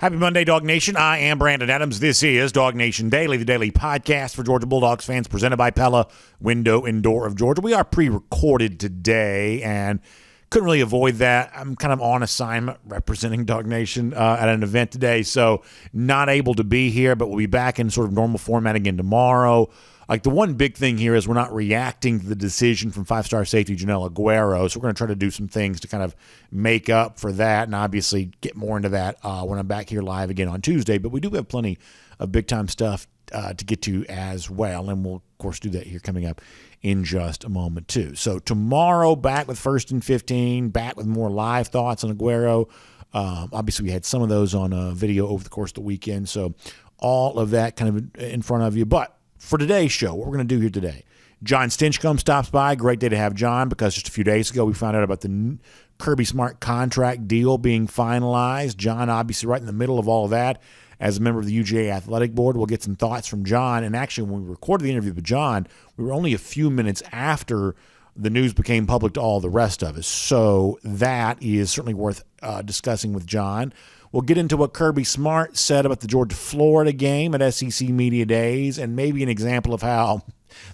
Happy Monday, Dog Nation. I am Brandon Adams. This is DawgNation Daily, the daily podcast for Georgia Bulldogs fans, presented by Pella, window and door of Georgia. We are pre-recorded today, and couldn't really avoid that. I'm kind of on assignment representing DawgNation at an event today, so not able to be here, but we'll be back in sort of normal format again tomorrow. Like, the one big thing here is we're not reacting to the decision from five-star safety Janelle Aguero, so we're going to try to do some things to kind of make up for that, and obviously get more into that when I'm back here live again on Tuesday. But we do have plenty of big-time stuff to get to as well, and we'll, of course, do that here coming up in just a moment, too. So tomorrow, back with First and 15, back with more live thoughts on Aguero. Obviously, we had some of those on video over the course of the weekend, so all of that kind of in front of you. But for today's show, what we're going to do here today, John Stinchcomb stops by. Great day to have John, because just a few days ago we found out about the Kirby Smart contract deal being finalized. John, obviously, right in the middle of all of that as a member of the UGA Athletic Board. We'll get some thoughts from John. And actually, when we recorded the interview with John, we were only a few minutes after the news became public to all the rest of us. So that is certainly worth discussing with John. We'll get into what Kirby Smart said about the Georgia-Florida game at SEC Media Days, and maybe an example of how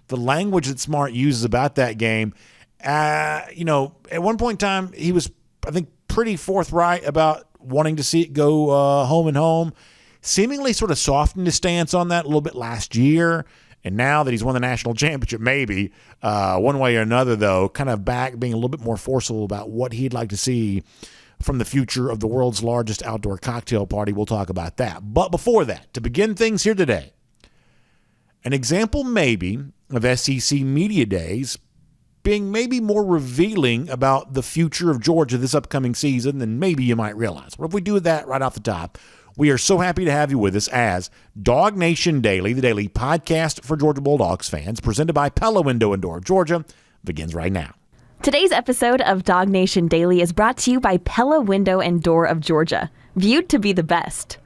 the language that Smart uses about that game, at one point in time, he was, I think, pretty forthright about wanting to see it go home and home. Seemingly sort of softened his stance on that a little bit last year. And now that he's won the national championship, maybe, one way or another, though, kind of back being a little bit more forceful about what he'd like to see from the future of the world's largest outdoor cocktail party. We'll talk about that. But before that, to begin things here today, an example maybe of SEC Media Days being maybe more revealing about the future of Georgia this upcoming season than maybe you might realize. What if we do that right off the top? We are so happy to have you with us as DawgNation Daily, the daily podcast for Georgia Bulldogs fans, presented by Pella, window and door of Georgia, begins right now. Today's episode of DawgNation Daily is brought to you by Pella Window and Door of Georgia, viewed to be the best.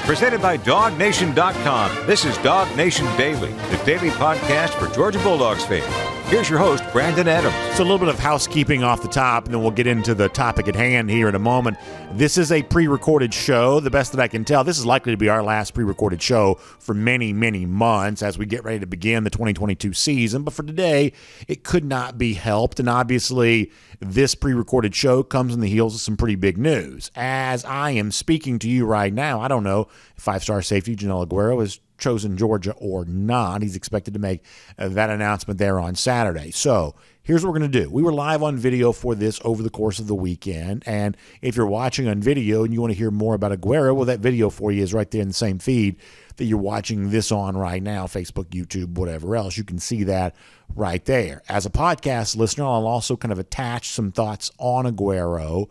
Presented by DawgNation.com. This is DawgNation Daily, the daily podcast for Georgia Bulldogs fans. Here's your host, Brandon Adams. So a little bit of housekeeping off the top, and then we'll get into the topic at hand here in a moment. This is a pre-recorded show. The best that I can tell, this is likely to be our last pre-recorded show for many, many months as we get ready to begin the 2022 season. But for today, it could not be helped. And obviously, this pre-recorded show comes on the heels of some pretty big news. As I am speaking to you right now, I don't know if five-star safety Janelle Aguero is chosen Georgia or not. He's expected to make that announcement there on Saturday. So here's what we're going to do. We were live on video for this over the course of the weekend, and if you're watching on video and you want to hear more about Aguero, well, that video for you is right there in the same feed that you're watching this on right now, Facebook, YouTube, whatever else. You can see that right there. As a podcast listener, I'll also kind of attach some thoughts on Aguero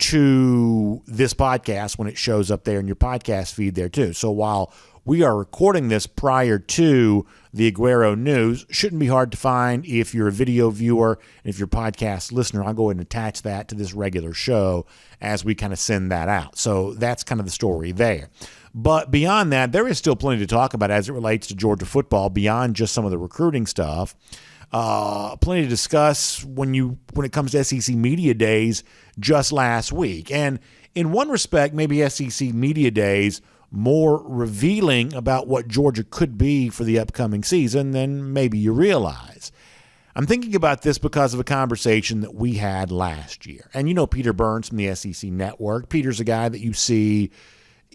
to this podcast when it shows up there in your podcast feed there too. So while we are recording this prior to the Aguero news, shouldn't be hard to find if you're a video viewer, and if you're a podcast listener. I'll go ahead and attach that to this regular show as we kind of send that out. So that's kind of the story there. But beyond that, there is still plenty to talk about as it relates to Georgia football beyond just some of the recruiting stuff. Plenty to discuss when it comes to SEC Media Days just last week. And in one respect, maybe SEC Media Days more revealing about what Georgia could be for the upcoming season than maybe you realize. I'm thinking about this because of a conversation that we had last year. And you know Peter Burns from the SEC Network. Peter's a guy that you see,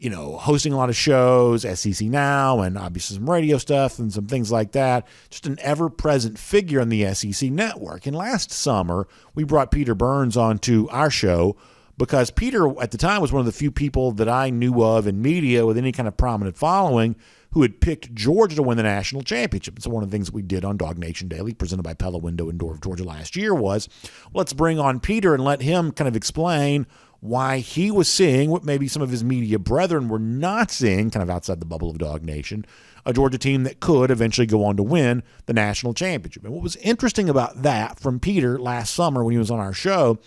hosting a lot of shows, SEC Now, and obviously some radio stuff and some things like that. Just an ever-present figure on the SEC Network. And last summer, we brought Peter Burns onto our show because Peter, at the time, was one of the few people that I knew of in media with any kind of prominent following who had picked Georgia to win the national championship. And so one of the things that we did on DawgNation Daily, presented by Pella, window and door of Georgia last year, was let's bring on Peter and let him kind of explain why he was seeing what maybe some of his media brethren were not seeing, kind of outside the bubble of DawgNation, a Georgia team that could eventually go on to win the national championship. And what was interesting about that from Peter last summer when he was on our show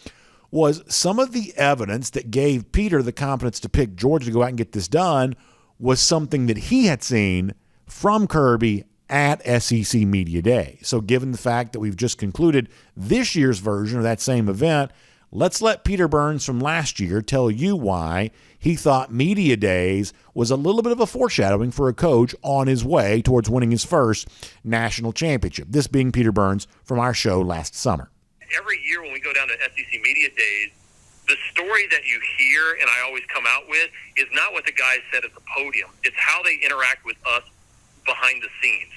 was some of the evidence that gave Peter the confidence to pick Georgia to go out and get this done was something that he had seen from Kirby at SEC Media Day. So given the fact that we've just concluded this year's version of that same event, Let's let Peter Burns from last year tell you why he thought media days was a little bit of a foreshadowing for a coach on his way towards winning his first national championship. This being Peter Burns from our show last summer. Every year when we go down to SEC media days, the story that you hear and I always come out with is not what the guys said at the podium. It's how they interact with us behind the scenes.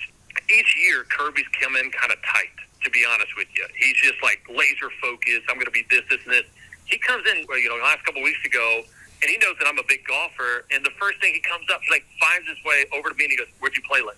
Each year, Kirby's come in kind of tight, to be honest with you. He's just like laser focused. I'm going to be this, and this. He comes in, last couple of weeks ago, and he knows that I'm a big golfer. And the first thing he comes up, he finds his way over to me and he goes, "Where'd you play lately?"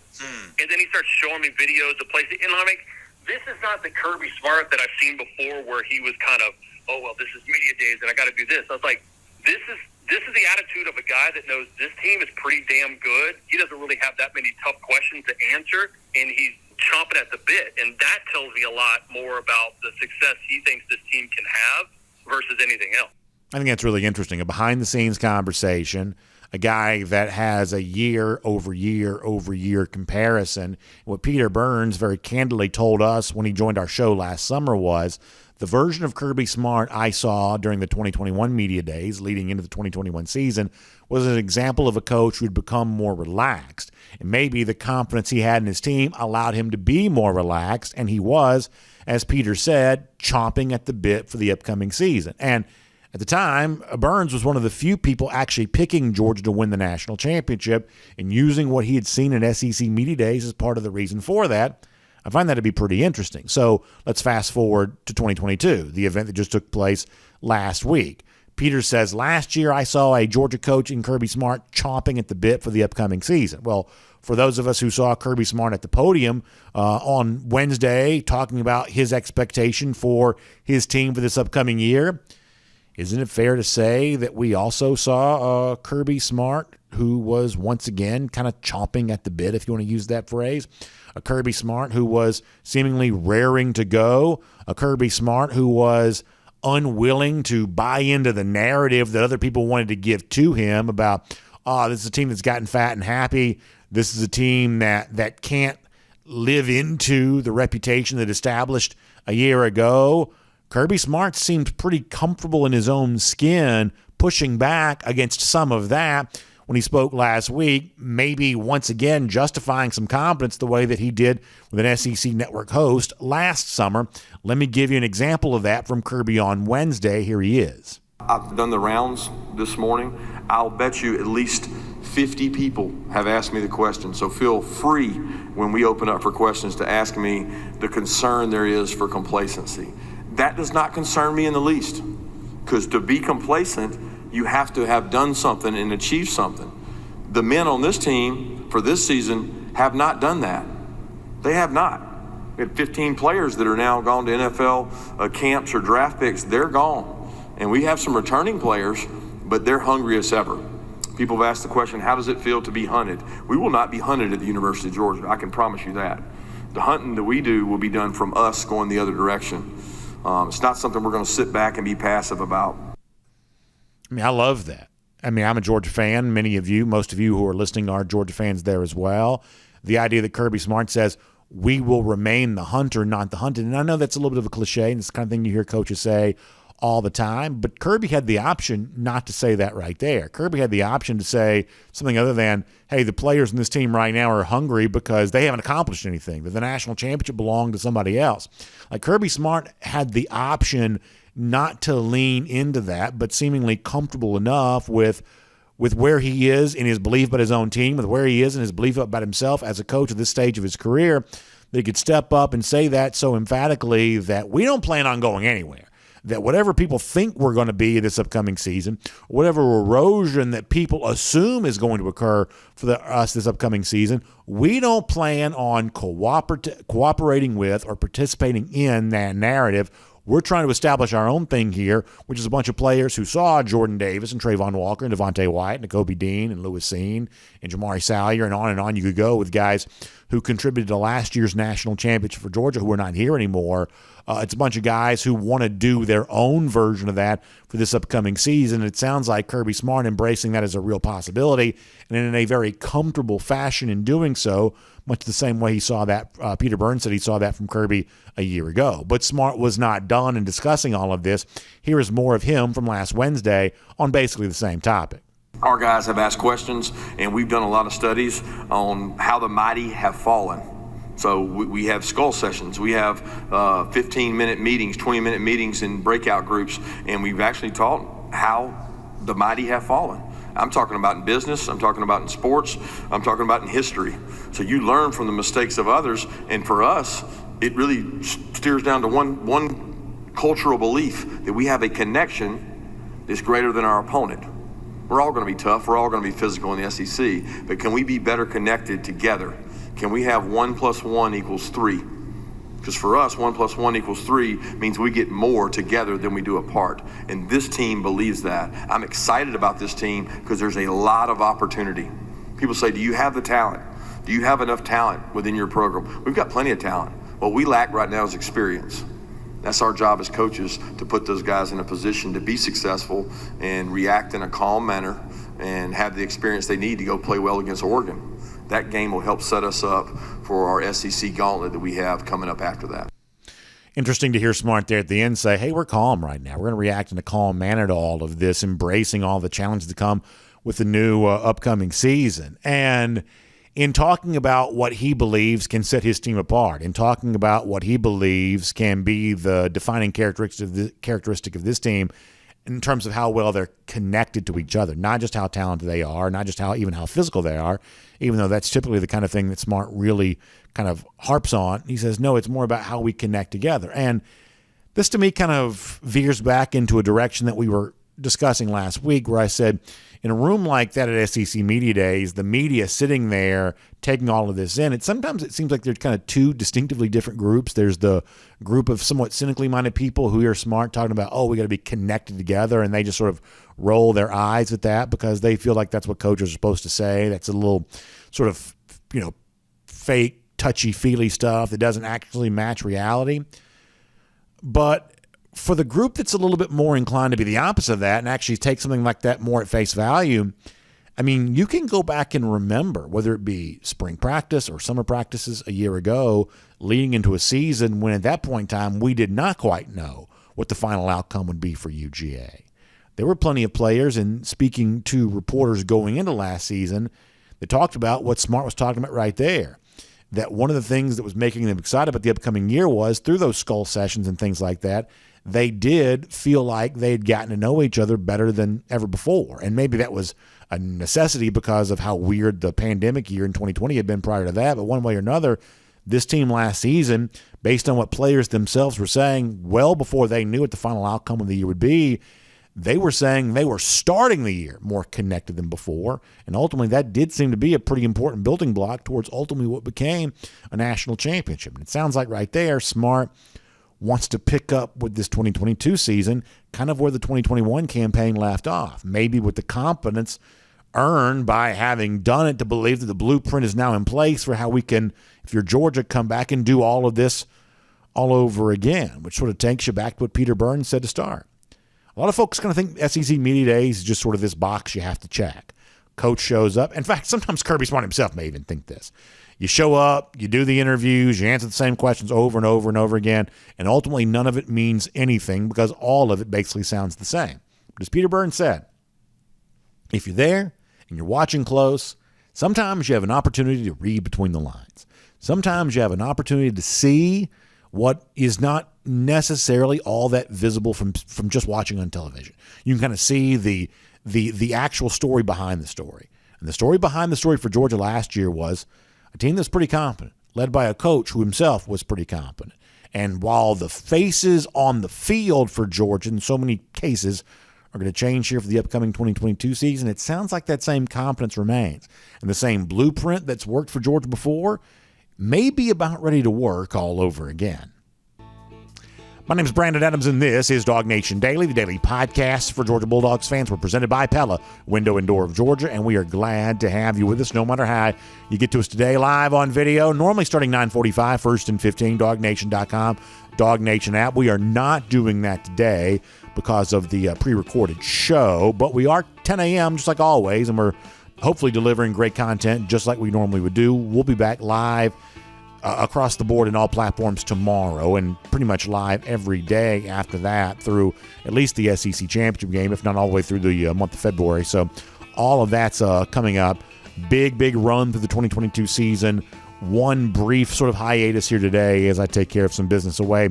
And then he starts showing me videos of places. And I'm like, this is not the Kirby Smart that I've seen before, where he was kind of, "Oh well, this is media days, and I got to do this." I was like, this is the attitude of a guy that knows this team is pretty damn good. He doesn't really have that many tough questions to answer, and he's chomping at the bit. And that tells me a lot more about the success he thinks this team can have versus anything else. I think that's really interesting. A behind-the-scenes conversation, a guy that has a year-over-year comparison. What Peter Burns very candidly told us when he joined our show last summer was, the version of Kirby Smart I saw during the 2021 media days leading into the 2021 season was an example of a coach who had become more relaxed. And maybe the confidence he had in his team allowed him to be more relaxed, and he was, as Peter said, chomping at the bit for the upcoming season. And at the time, Burns was one of the few people actually picking Georgia to win the national championship and using what he had seen in SEC media days as part of the reason for that. I find that to be pretty interesting. So let's fast forward to 2022, the event that just took place last week. Peter says, last year I saw a Georgia coach in Kirby Smart chomping at the bit for the upcoming season. Well, for those of us who saw Kirby Smart at the podium on Wednesday talking about his expectation for his team for this upcoming year, isn't it fair to say that we also saw Kirby Smart who was once again kind of chomping at the bit, if you want to use that phrase? A Kirby Smart who was seemingly raring to go, a Kirby Smart who was unwilling to buy into the narrative that other people wanted to give to him about, this is a team that's gotten fat and happy. This is a team that can't live into the reputation that established a year ago. Kirby Smart seemed pretty comfortable in his own skin, pushing back against some of that when he spoke last week, maybe once again justifying some confidence the way that he did with an SEC network host last summer. Let me give you an example of that from Kirby on Wednesday. Here he is. I've done the rounds this morning. I'll bet you at least 50 people have asked me the question. So feel free when we open up for questions to ask me the concern there is for complacency. That does not concern me in the least, because to be complacent, you have to have done something and achieved something. The men on this team for this season have not done that. They have not. We had 15 players that are now gone to NFL camps or draft picks. They're gone. And we have some returning players, but they're hungry as ever. People have asked the question, how does it feel to be hunted? We will not be hunted at the University of Georgia. I can promise you that. The hunting that we do will be done from us going the other direction. It's not something we're going to sit back and be passive about. I mean, I love that. I mean, I'm a Georgia fan. Many of you, most of you who are listening are Georgia fans there as well. The idea that Kirby Smart says, we will remain the hunter, not the hunted. And I know that's a little bit of a cliche, and it's the kind of thing you hear coaches say all the time. But Kirby had the option not to say that right there. Kirby had the option to say something other than, hey, the players in this team right now are hungry because they haven't accomplished anything. That the national championship belonged to somebody else. Like, Kirby Smart had the option not to lean into that, but seemingly comfortable enough with where he is in his belief about his own team, with where he is in his belief about himself as a coach at this stage of his career, that he could step up and say that so emphatically that we don't plan on going anywhere. That whatever people think we're going to be this upcoming season, whatever erosion that people assume is going to occur for us this upcoming season, we don't plan on cooperating with or participating in that narrative. We're trying to establish our own thing here, which is a bunch of players who saw Jordan Davis and Trayvon Walker and Devontae White and Nakobe Dean and Lewis Seen and Jamari Salyer and on you could go with guys who contributed to last year's national championship for Georgia who are not here anymore. It's a bunch of guys who want to do their own version of that for this upcoming season. It sounds like Kirby Smart embracing that as a real possibility, and in a very comfortable fashion in doing so, much the same way he saw that. Peter Burns said he saw that from Kirby a year ago. But Smart was not done in discussing all of this. Here is more of him from last Wednesday on basically the same topic. Our guys have asked questions, and we've done a lot of studies on how the mighty have fallen. So we have skull sessions. We have 15-minute meetings, 20-minute meetings in breakout groups, and we've actually taught how the mighty have fallen. I'm talking about in business. I'm talking about in sports. I'm talking about in history. So you learn from the mistakes of others, and for us, it really steers down to one cultural belief that we have a connection that's greater than our opponent. We're all going to be tough. We're all going to be physical in the SEC, but can we be better connected together? Can we have 1 + 1 = 3? Because for us, 1 + 1 = 3 means we get more together than we do apart. And this team believes that. I'm excited about this team because there's a lot of opportunity. People say, do you have the talent? Do you have enough talent within your program? We've got plenty of talent. What we lack right now is experience. That's our job as coaches, to put those guys in a position to be successful and react in a calm manner and have the experience they need to go play well against Oregon. That game will help set us up for our SEC gauntlet that we have coming up after that. Interesting to hear Smart there at the end say, hey, we're calm right now. We're going to react in a calm manner to all of this, embracing all the challenges to come with the new upcoming season. And in talking about what he believes can set his team apart, in talking about what he believes can be the defining characteristic of this team in terms of how well they're connected to each other, not just how talented they are, not just how physical they are, even though that's typically the kind of thing that Smart really kind of harps on. He says, no, it's more about how we connect together. And this to me kind of veers back into a direction that we were discussing last week, where I said, in a room like that at SEC Media Days, the media sitting there taking all of this in, sometimes it seems like there's kind of two distinctively different groups. There's the group of somewhat cynically minded people who hear Smart talking about, oh, we got to be connected together, and they just sort of roll their eyes at that because they feel like that's what coaches are supposed to say. That's a little sort of, fake, touchy-feely stuff that doesn't actually match reality. But for the group that's a little bit more inclined to be the opposite of that and actually take something like that more at face value, I mean, you can go back and remember, whether it be spring practice or summer practices a year ago, leading into a season when at that point in time we did not quite know what the final outcome would be for UGA. There were plenty of players, and speaking to reporters going into last season, that talked about what Smart was talking about right there, that one of the things that was making them excited about the upcoming year was through those skull sessions and things like that, they did feel like they had gotten to know each other better than ever before. And maybe that was a necessity because of how weird the pandemic year in 2020 had been prior to that. But one way or another, this team last season, based on what players themselves were saying well before they knew what the final outcome of the year would be, they were saying they were starting the year more connected than before. And ultimately, that did seem to be a pretty important building block towards ultimately what became a national championship. And it sounds like right there, Smart wants to pick up with this 2022 season kind of where the 2021 campaign left off, maybe with the confidence earned by having done it, to believe that the blueprint is now in place for how we can, if you're Georgia, come back and do all of this all over again, which sort of takes you back to what Peter Burns said to start. A lot of folks kind of think SEC Media Days is just sort of this box you have to check. Coach shows up. In fact, sometimes Kirby Smart himself may even think this. You show up, you do the interviews, you answer the same questions over and over and over again, and ultimately none of it means anything because all of it basically sounds the same. But as Peter Burns said, if you're there and you're watching close, sometimes you have an opportunity to read between the lines. Sometimes you have an opportunity to see what is not necessarily all that visible from just watching on television. You can kind of see the actual story behind the story. And the story behind the story for Georgia last year was a team that's pretty competent, led by a coach who himself was pretty competent. And while the faces on the field for Georgia in so many cases are going to change here for the upcoming 2022 season, it sounds like that same competence remains. And the same blueprint that's worked for Georgia before may be about ready to work all over again. My name is Brandon Adams, and this is DawgNation Daily, the daily podcast for Georgia Bulldogs fans. We're presented by Pella, window and door of Georgia, and we are glad to have you with us no matter how you get to us today live on video, normally starting 9:45, 1st and 15, DawgNation.com, DawgNation app. We are not doing that today because of the pre-recorded show, but we are 10 a.m. just like always, and we're hopefully delivering great content just like we normally would do. We'll be back live across the board in all platforms tomorrow, and pretty much live every day after that through at least the SEC championship game, if not all the way through the month of February. So all of that's coming up. Big run through the 2022 season. One brief sort of hiatus here today as I take care of some business away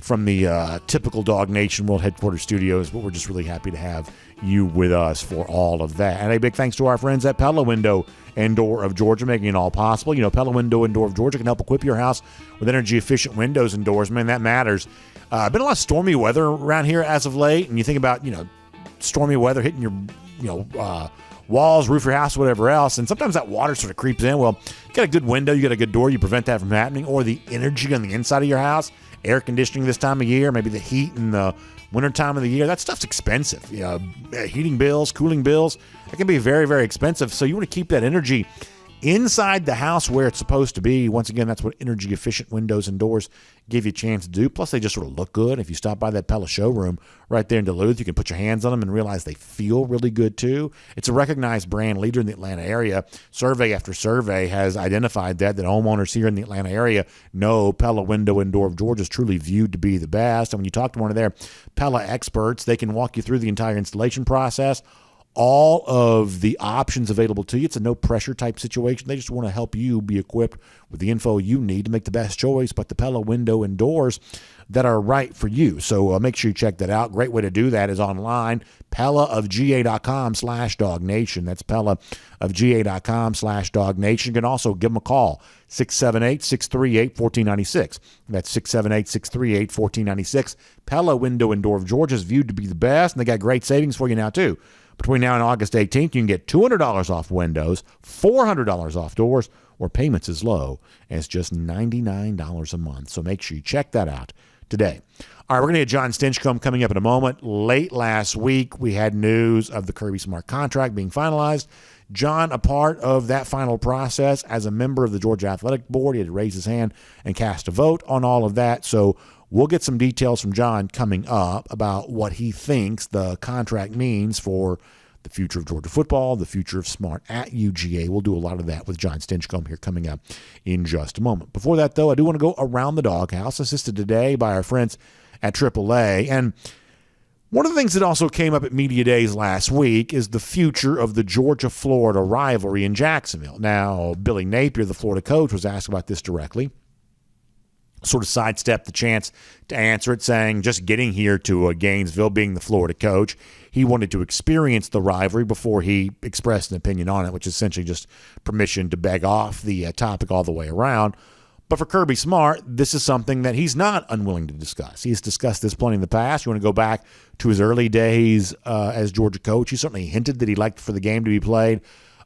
from the typical DawgNation World Headquarters studios, but we're just really happy to have you with us for all of that. And a big thanks to our friends at Pella Window and Door of Georgia, making it all possible. You know, Pella Window and Door of Georgia can help equip your house with energy-efficient windows and doors. Man, that matters. Been a lot of stormy weather around here as of late, and you think about, stormy weather hitting your, walls, roof your house, whatever else, and sometimes that water sort of creeps in. Well, you got a good window, you got a good door, you prevent that from happening, or the energy on the inside of your house, air conditioning this time of year, maybe the heat in the winter time of the year, that stuff's expensive. Heating bills, cooling bills, that can be very, very expensive. So you want to keep that energy inside the house where it's supposed to be. Once again, that's what energy efficient windows and doors give you a chance to do. Plus, they just sort of look good. If you stop by that Pella showroom right there in Duluth, you can put your hands on them and realize they feel really good too. It's a recognized brand leader in the Atlanta area. Survey after survey has identified that homeowners here in the Atlanta area know Pella Window and Door of Georgia is truly viewed to be the best. And when you talk to one of their Pella experts, they can walk you through the entire installation process, all of the options available to you. It's a no-pressure type situation. They just want to help you be equipped with the info you need to make the best choice, but the Pella Window and Doors that are right for you. So make sure you check that out. Great way to do that is online, PellaofGA.com/DawgNation. That's PellaofGA.com/DawgNation. You can also give them a call, 678-638-1496. That's 678-638-1496. Pella Window and Door of Georgia is viewed to be the best, and they got great savings for you now, too. Between now and August 18th, you can get $200 off windows, $400 off doors, or payments as low as just $99 a month. So make sure you check that out today. All right, we're going to get John Stinchcomb coming up in a moment. Late last week, we had news of the Kirby Smart contract being finalized. John, a part of that final process as a member of the Georgia Athletic Board, he had to raise his hand and cast a vote on all of that. So we'll get some details from John coming up about what he thinks the contract means for the future of Georgia football, the future of Smart at UGA. We'll do a lot of that with John Stinchcomb here coming up in just a moment. Before that, though, I do want to go around the doghouse, assisted today by our friends at AAA. And one of the things that also came up at Media Days last week is the future of the Georgia-Florida rivalry in Jacksonville. Now, Billy Napier, the Florida coach, was asked about this directly. Sort of sidestepped the chance to answer it, saying just getting here to Gainesville, being the Florida coach, he wanted to experience the rivalry before he expressed an opinion on it, which is essentially just permission to beg off the topic all the way around. But for Kirby Smart, this is something that he's not unwilling to discuss. He's discussed this plenty in the past. You want to go back to his early days as Georgia coach. He certainly hinted that he liked for the game to be played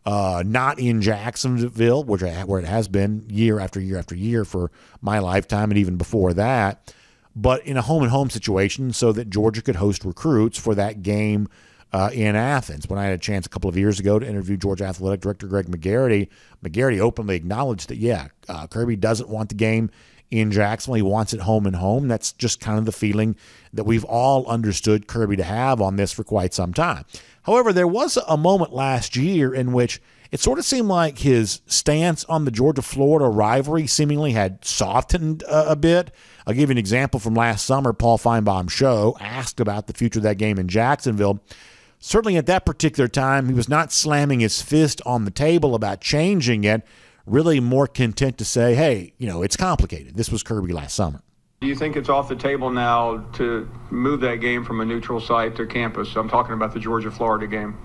not in Jacksonville, where it has been year after year after year for my lifetime and even before that, but in a home-and-home situation so that Georgia could host recruits for that game in Athens. When I had a chance a couple of years ago to interview Georgia Athletic Director Greg McGarity openly acknowledged that, Kirby doesn't want the game in Jacksonville. He wants it home and home. That's just kind of the feeling that we've all understood Kirby to have on this for quite some time. However, there was a moment last year in which it sort of seemed like his stance on the Georgia-Florida rivalry seemingly had softened a bit. I'll give you an example from last summer. Paul Feinbaum's show asked about the future of that game in Jacksonville. Certainly at that particular time, he was not slamming his fist on the table about changing it, really more content to say, hey, it's complicated. This was Kirby last summer. Do you think it's off the table now to move that game from a neutral site to campus? I'm talking about the Georgia-Florida game.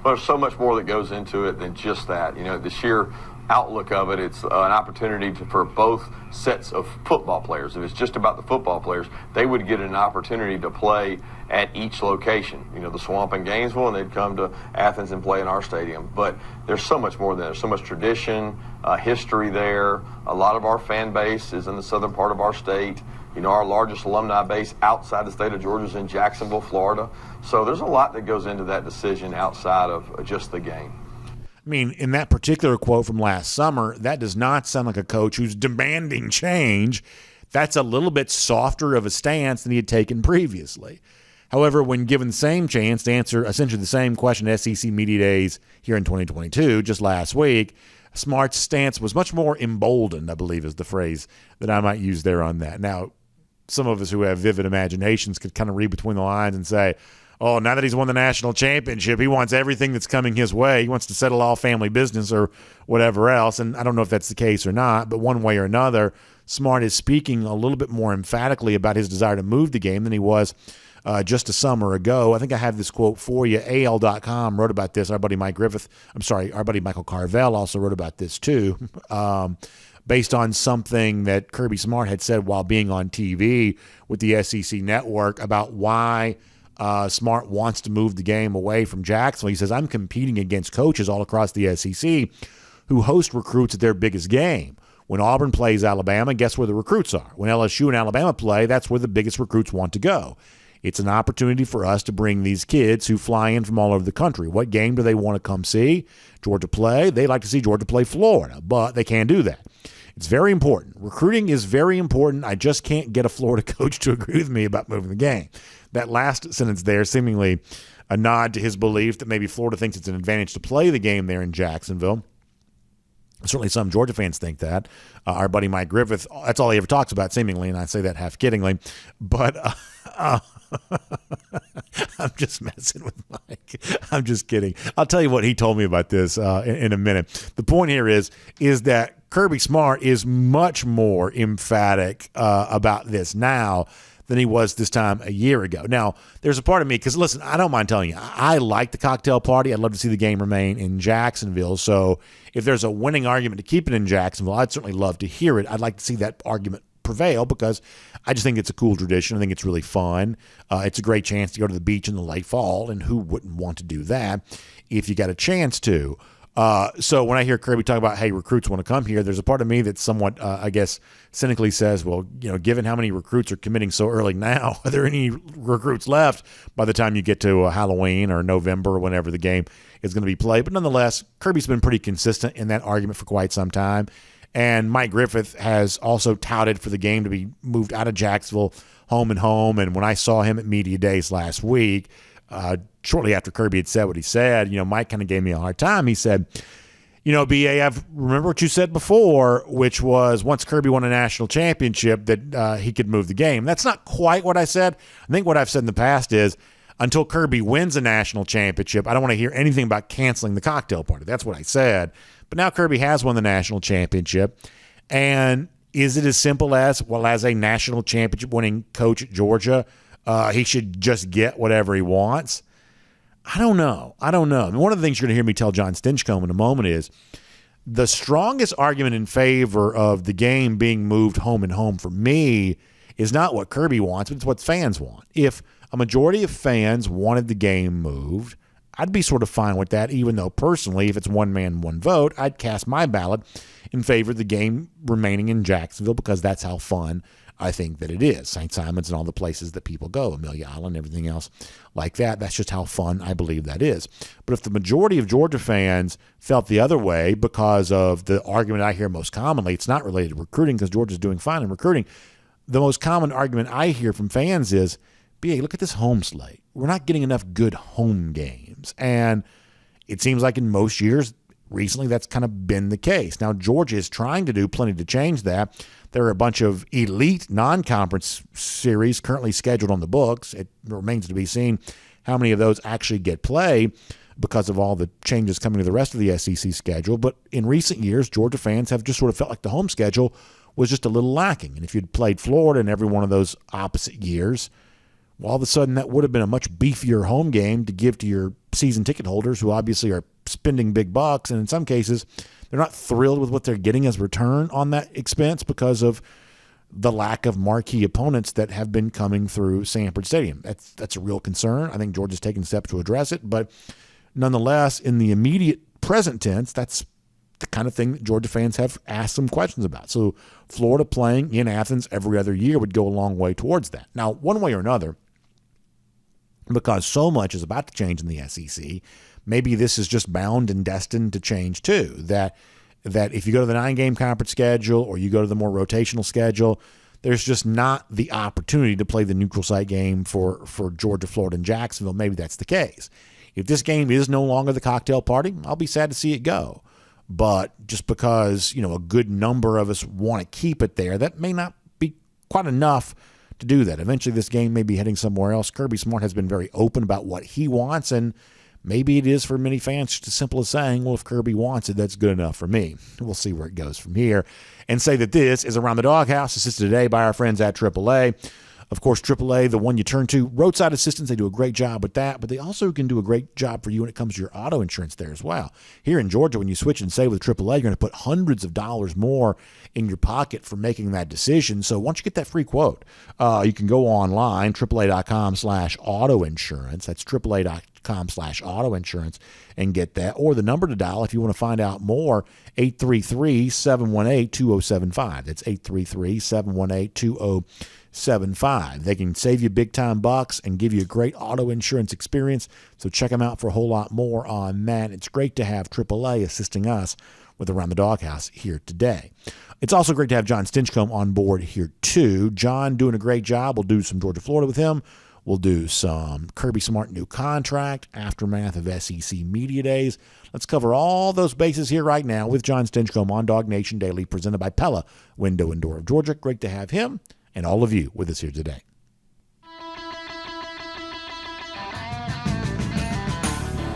Well, there's so much more that goes into it than just that. The sheer outlook of it, it's an opportunity for both sets of football players. If it's just about the football players, they would get an opportunity to play at each location. The Swamp in Gainesville, and they'd come to Athens and play in our stadium. But there's so much more than that. There's so much tradition, history there. A lot of our fan base is in the southern part of our state. You know, our largest alumni base outside the state of Georgia is in Jacksonville, Florida. So there's a lot that goes into that decision outside of just the game. I mean, in that particular quote from last summer, that does not sound like a coach who's demanding change. That's a little bit softer of a stance than he had taken previously. However, when given the same chance to answer essentially the same question at SEC Media Days here in 2022, just last week, Smart's stance was much more emboldened, I believe is the phrase that I might use there on that. Now, some of us who have vivid imaginations could kind of read between the lines and say, oh, now that he's won the national championship, he wants everything that's coming his way. He wants to settle all family business or whatever else. And I don't know if that's the case or not, but one way or another, Smart is speaking a little bit more emphatically about his desire to move the game than he was just a summer ago. I think I have this quote for you. AL.com wrote about this. Our buddy Michael Carvel also wrote about this too, based on something that Kirby Smart had said while being on TV with the SEC network about why Smart wants to move the game away from Jacksonville. He says, I'm competing against coaches all across the SEC who host recruits at their biggest game. When Auburn plays Alabama, guess where the recruits are? When LSU and Alabama play, that's where the biggest recruits want to go. It's an opportunity for us to bring these kids who fly in from all over the country. What game do they want to come see? Georgia play? They like to see Georgia play Florida, but they can't do that. It's very important. Recruiting is very important. I just can't get a Florida coach to agree with me about moving the game. That last sentence there, seemingly a nod to his belief that maybe Florida thinks it's an advantage to play the game there in Jacksonville. Certainly some Georgia fans think that. Our buddy Mike Griffith, that's all he ever talks about, seemingly, and I say that half-kiddingly. But I'm just messing with Mike. I'm just kidding. I'll tell you what he told me about this in a minute. The point here is that Kirby Smart is much more emphatic about this now than he was this time a year ago. Now, there's a part of me, because listen, I don't mind telling you, I like the cocktail party. I'd love to see the game remain in Jacksonville. So if there's a winning argument to keep it in Jacksonville, I'd certainly love to hear it. I'd like to see that argument prevail because I just think it's a cool tradition. I think it's really fun. It's a great chance to go to the beach in the late fall, and who wouldn't want to do that if you got a chance to? So when I hear Kirby talk about, hey, recruits want to come here, there's a part of me that somewhat, I guess, cynically says, well, you know, given how many recruits are committing so early now, are there any recruits left by the time you get to Halloween or November or whenever the game is going to be played? But nonetheless, Kirby's been pretty consistent in that argument for quite some time. And Mike Griffith has also touted for the game to be moved out of Jacksonville, home and home. And when I saw him at Media Days last week, shortly after Kirby had said what he said, you know, Mike kind of gave me a hard time. He said, you know, BA, remember what you said before, which was once Kirby won a national championship that he could move the game. That's not quite what I said. I think what I've said in the past is until Kirby wins a national championship, I don't want to hear anything about canceling the cocktail party. That's what I said. But now Kirby has won the national championship. And is it as simple as, well, as a national championship winning coach at Georgia, he should just get whatever he wants? I don't know. I mean, one of the things you're going to hear me tell John Stinchcomb in a moment is the strongest argument in favor of the game being moved home and home for me is not what Kirby wants, but it's what fans want. If a majority of fans wanted the game moved, I'd be sort of fine with that, even though personally, if it's one man, one vote, I'd cast my ballot in favor of the game remaining in Jacksonville because that's how fun I think that it is. St. Simon's and all the places that people go, Amelia Island, everything else like that. That's just how fun I believe that is. But if the majority of Georgia fans felt the other way because of the argument I hear most commonly, it's not related to recruiting because Georgia's doing fine in recruiting. The most common argument I hear from fans is, BA, look at this home slate. We're not getting enough good home games. And it seems like in most years, recently, that's kind of been the case. Now, Georgia is trying to do plenty to change that. There are a bunch of elite non-conference series currently scheduled on the books. It remains to be seen how many of those actually get play because of all the changes coming to the rest of the SEC schedule. But in recent years, Georgia fans have just sort of felt like the home schedule was just a little lacking. And if you'd played Florida in every one of those opposite years, well, all of a sudden that would have been a much beefier home game to give to your season ticket holders who obviously are spending big bucks. And in some cases, they're not thrilled with what they're getting as return on that expense because of the lack of marquee opponents that have been coming through Sanford Stadium. That's a real concern. I think Georgia's taken steps to address it. But nonetheless, in the immediate present tense, that's the kind of thing that Georgia fans have asked some questions about. So Florida playing in Athens every other year would go a long way towards that. Now, one way or another, because so much is about to change in the SEC, maybe this is just bound and destined to change too. That if you go to the 9-game conference schedule or you go to the more rotational schedule, there's just not the opportunity to play the neutral site game for Georgia, Florida, and Jacksonville. Maybe that's the case. If this game is no longer the cocktail party, I'll be sad to see it go. But just because, a good number of us want to keep it there, that may not be quite enough to do that. Eventually this game may be heading somewhere else. Kirby Smart has been very open about what he wants, and maybe it is for many fans just as simple as saying, well, if Kirby wants it, that's good enough for me. We'll see where it goes from here. And say that this is Around the Doghouse, assisted today by our friends at AAA. Of course, AAA, the one you turn to, roadside assistance, they do a great job with that, but they also can do a great job for you when it comes to your auto insurance there as well. Here in Georgia, when you switch and save with AAA, you're going to put hundreds of dollars more in your pocket for making that decision. So once you get that free quote, you can go online, AAA.com/auto insurance. That's AAA.com/auto insurance and get that. Or the number to dial if you want to find out more, 833-718-2075. That's 833-718-2075. They can save you big time bucks and give you a great auto insurance experience. So check them out for a whole lot more on that. It's great to have AAA assisting us with Around the Doghouse here today. It's also great to have John Stinchcomb on board here too. John doing a great job. We'll do some Georgia, Florida with him. We'll do some Kirby Smart new contract, aftermath of SEC Media Days. Let's cover all those bases here right now with John Stinchcomb on DawgNation Daily, presented by Pella Window and Door of Georgia. Great to have him and all of you with us here today.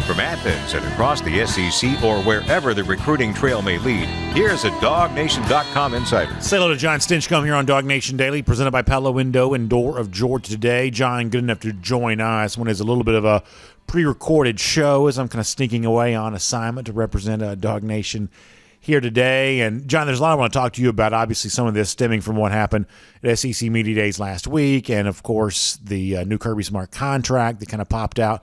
From Athens and across the SEC or wherever the recruiting trail may lead, here's a DawgNation.com insider. Say hello to John Stinchcomb here on DawgNation Daily, presented by Pella Window and Door of Georgia today. John, good enough to join us when it's a little bit of a pre-recorded show as I'm kind of sneaking away on assignment to represent DawgNation here today. And John, there's a lot I want to talk to you about. Obviously, some of this stemming from what happened at SEC Media Days last week, and of course the new Kirby Smart contract that kind of popped out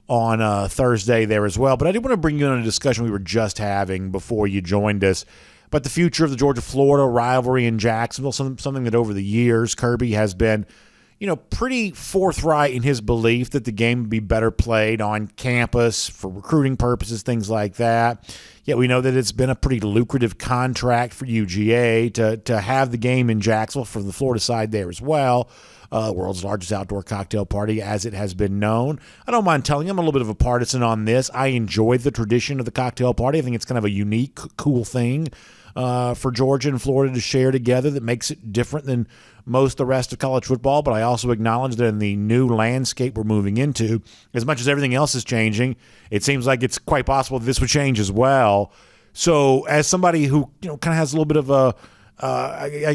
on Thursday there as well. But I did want to bring you in on a discussion we were just having before you joined us about the future of the Georgia-Florida rivalry in Jacksonville, something that over the years Kirby has been, pretty forthright in his belief that the game would be better played on campus for recruiting purposes, things like that. Yet we know that it's been a pretty lucrative contract for UGA to have the game in Jacksonville for the Florida side there as well. World's largest outdoor cocktail party, as it has been known. I don't mind telling you, I'm a little bit of a partisan on this. I enjoy the tradition of the cocktail party. I think it's kind of a unique, cool thing for Georgia and Florida to share together that makes it different than most of the rest of college football. But I also acknowledge that in the new landscape we're moving into, as much as everything else is changing, it seems like it's quite possible that this would change as well. So as somebody who kind of has a little bit of a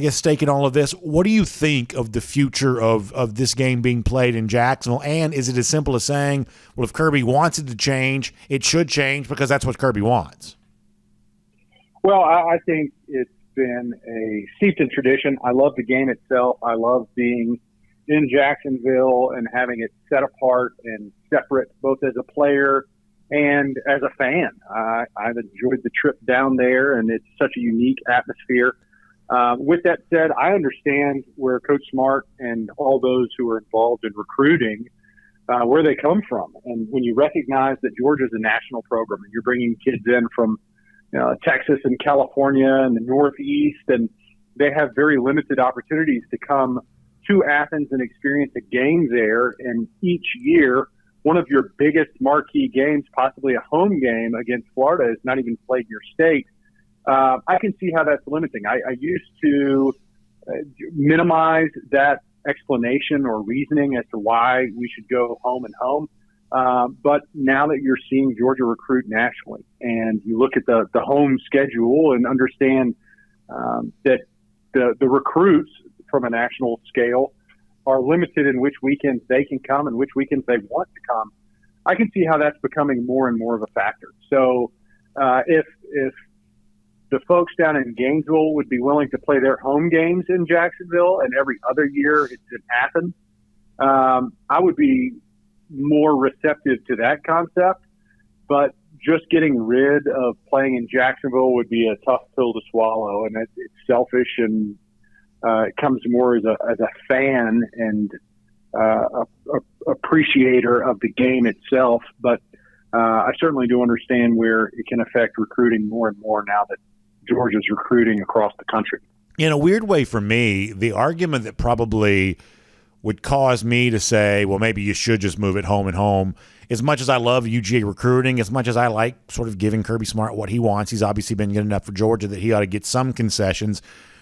stake in all of this, what do you think of the future of this game being played in Jacksonville? And is it as simple as saying, well, if Kirby wants it to change, it should change because that's what Kirby wants? Well, I think it's been steeped in tradition. I love the game itself. I love being in Jacksonville and having it set apart and separate, both as a player and as a fan. I've enjoyed the trip down there, and it's such a unique atmosphere. With that said, I understand where Coach Smart and all those who are involved in recruiting, where they come from. And when you recognize that Georgia's a national program and you're bringing kids in from Texas and California and the Northeast, and they have very limited opportunities to come to Athens and experience a game there. And each year, one of your biggest marquee games, possibly a home game against Florida, is not even played in your state. I can see how that's limiting. I used to minimize that explanation or reasoning as to why we should go home and home. But now that you're seeing Georgia recruit nationally and you look at the home schedule and understand that the recruits from a national scale are limited in which weekends they can come and which weekends they want to come, I can see how that's becoming more and more of a factor. So if the folks down in Gainesville would be willing to play their home games in Jacksonville and every other year it's in Athens, I would be more receptive to that concept. But just getting rid of playing in Jacksonville would be a tough pill to swallow, and it's selfish, and it comes more as a fan and appreciator of the game itself. But I certainly do understand where it can affect recruiting more and more now that Georgia's recruiting across the country. In a weird way, for me, the argument that probably would cause me to say, well, maybe you should just move it home and home, as much as I love UGA recruiting, as much as I like sort of giving Kirby Smart what he wants, he's obviously been good enough for Georgia that he ought to get some concessions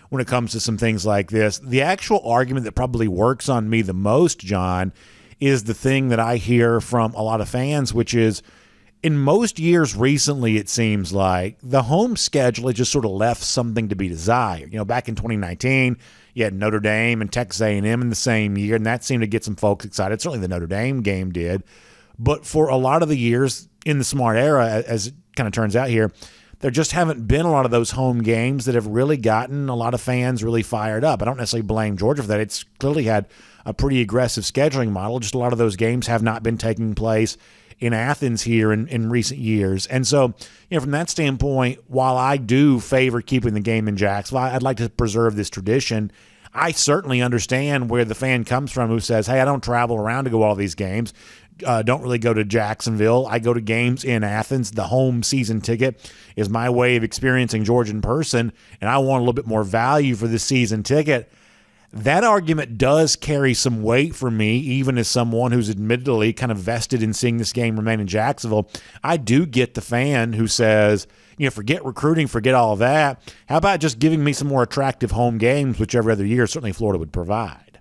when it comes to some things like this. The actual argument that probably works on me the most, John, is the thing that I hear from a lot of fans, which is in most years recently, it seems like the home schedule has just sort of left something to be desired. You know, back in 2019, you had Notre Dame and Texas A&M in the same year, and that seemed to get some folks excited. Certainly the Notre Dame game did. But for a lot of the years in the Smart era, as it kind of turns out here, there just haven't been a lot of those home games that have really gotten a lot of fans really fired up. I don't necessarily blame Georgia for that. It's clearly had a pretty aggressive scheduling model. Just a lot of those games have not been taking place in Athens here in recent years. And so, you know, from that standpoint, while I do favor keeping the game in Jacksonville, I'd like to preserve this tradition. I certainly understand where the fan comes from who says, hey, I don't travel around to go to all these games. Don't really go to Jacksonville. I go to games in Athens. The home season ticket is my way of experiencing Georgia in person, and I want a little bit more value for the season ticket. That argument does carry some weight for me, even as someone who's admittedly kind of vested in seeing this game remain in Jacksonville. I do get the fan who says, you know, forget recruiting, forget all of that. How about just giving me some more attractive home games, which every other year certainly Florida would provide?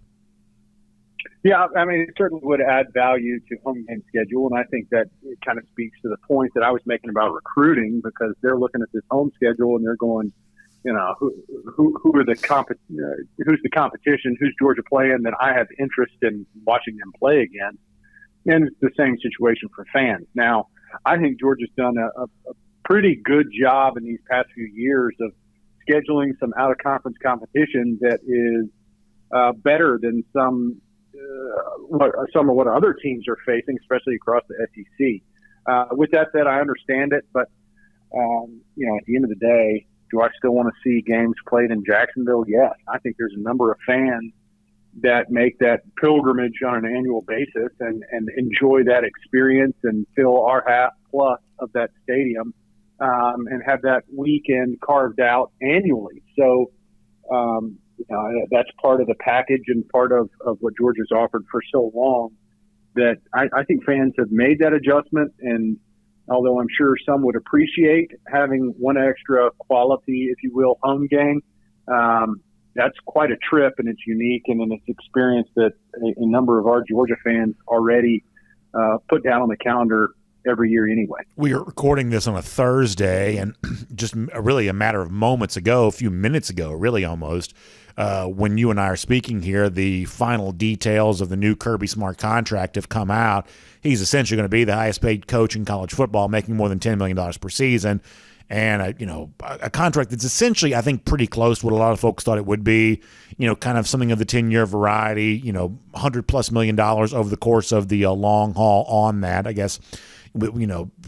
Yeah, I mean, it certainly would add value to home game schedule, and I think that it kind of speaks to the point that I was making about recruiting, because they're looking at this home schedule and they're going, you know, who are the who's the competition, who's Georgia playing that I have interest in watching them play again, and it's the same situation for fans. Now, I think Georgia's done a pretty good job in these past few years of scheduling some out-of-conference competition that is better than some of what other teams are facing, especially across the SEC. With that said, I understand it, but you know, at the end of the day, do I still want to see games played in Jacksonville? Yes. I think there's a number of fans that make that pilgrimage on an annual basis and enjoy that experience and fill our half plus of that stadium and have that weekend carved out annually. So that's part of the package and part of what Georgia's offered for so long that I think fans have made that adjustment. And although I'm sure some would appreciate having one extra quality, if you will, home game, that's quite a trip, and it's unique, and it's an experience that a number of our Georgia fans already put down on the calendar every year anyway. We are recording this on a Thursday, and just really a matter of moments ago, a few minutes ago, really almost, when you and I are speaking here, the final details of the new Kirby Smart contract have come out. He's essentially going to be the highest paid coach in college football, making more than $10 million per season. And, a contract that's essentially, I think, pretty close to what a lot of folks thought it would be, kind of something of the 10-year variety, $100+ million over the course of the long haul on that, I guess,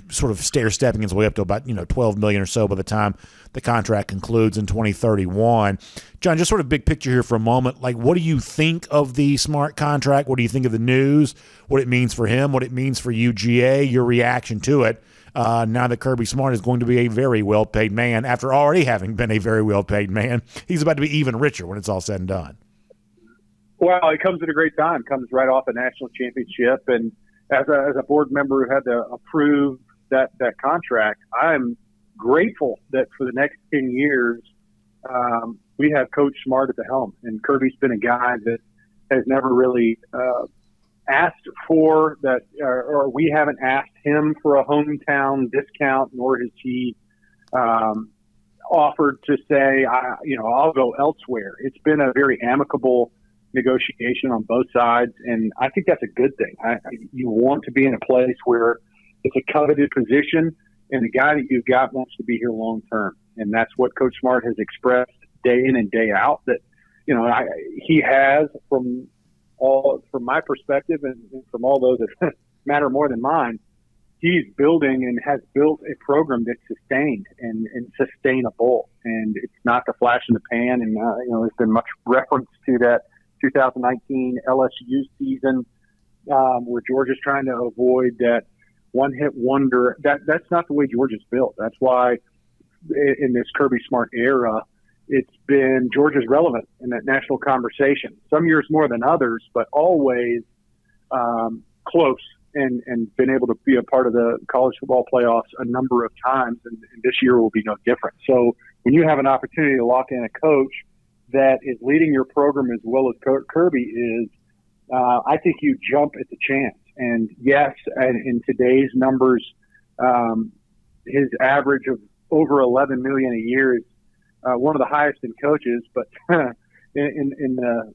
sort of stair-stepping his way up to about, $12 million or so by the time the contract concludes in 2031. John, just sort of big picture here for a moment. Like, what do you think of the Smart contract? What do you think of the news? What it means for him? What it means for UGA? Your reaction to it? Now that Kirby Smart is going to be a very well-paid man, after already having been a very well-paid man, he's about to be even richer when it's all said and done. Well, it comes at a great time. It comes right off a national championship, and as a board member who had to approve that contract, I'm grateful that for the next 10 years we have Coach Smart at the helm, and Kirby's been a guy that has never really asked for that, or we haven't asked him for a hometown discount, nor has he offered to say, I'll go elsewhere. It's been a very amicable negotiation on both sides, and I think that's a good thing. You want to be in a place where it's a coveted position, and the guy that you've got wants to be here long term, and that's what Coach Smart has expressed day in and day out. That he has from my perspective and from all those that matter more than mine, he's building and has built a program that's sustained and sustainable. And it's not the flash in the pan. And, there's been much reference to that 2019 LSU season where Georgia's trying to avoid that one-hit wonder. That's not the way Georgia's built. That's why in this Kirby Smart era, it's been Georgia's relevant in that national conversation. Some years more than others, but always close and been able to be a part of the college football playoffs a number of times, and this year will be no different. So when you have an opportunity to lock in a coach that is leading your program as well as Kirby is, I think you jump at the chance. And yes, and in today's numbers, his average of over $11 million a year is one of the highest in coaches. But in the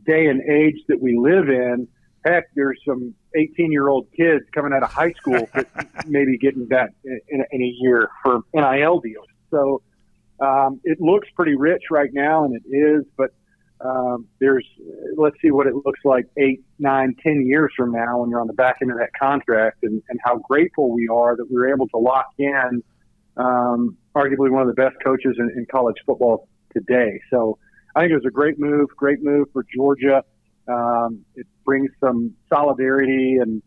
day and age that we live in, heck, there's some 18-year-old kids coming out of high school that maybe getting that in a year for NIL deals. So it looks pretty rich right now, and it is. But let's see what it looks like 8, 9, 10 years from now when you're on the back end of that contract, and how grateful we are that we were able to lock in arguably one of the best coaches in college football today. So I think it was a great move for Georgia. It brings some solidarity and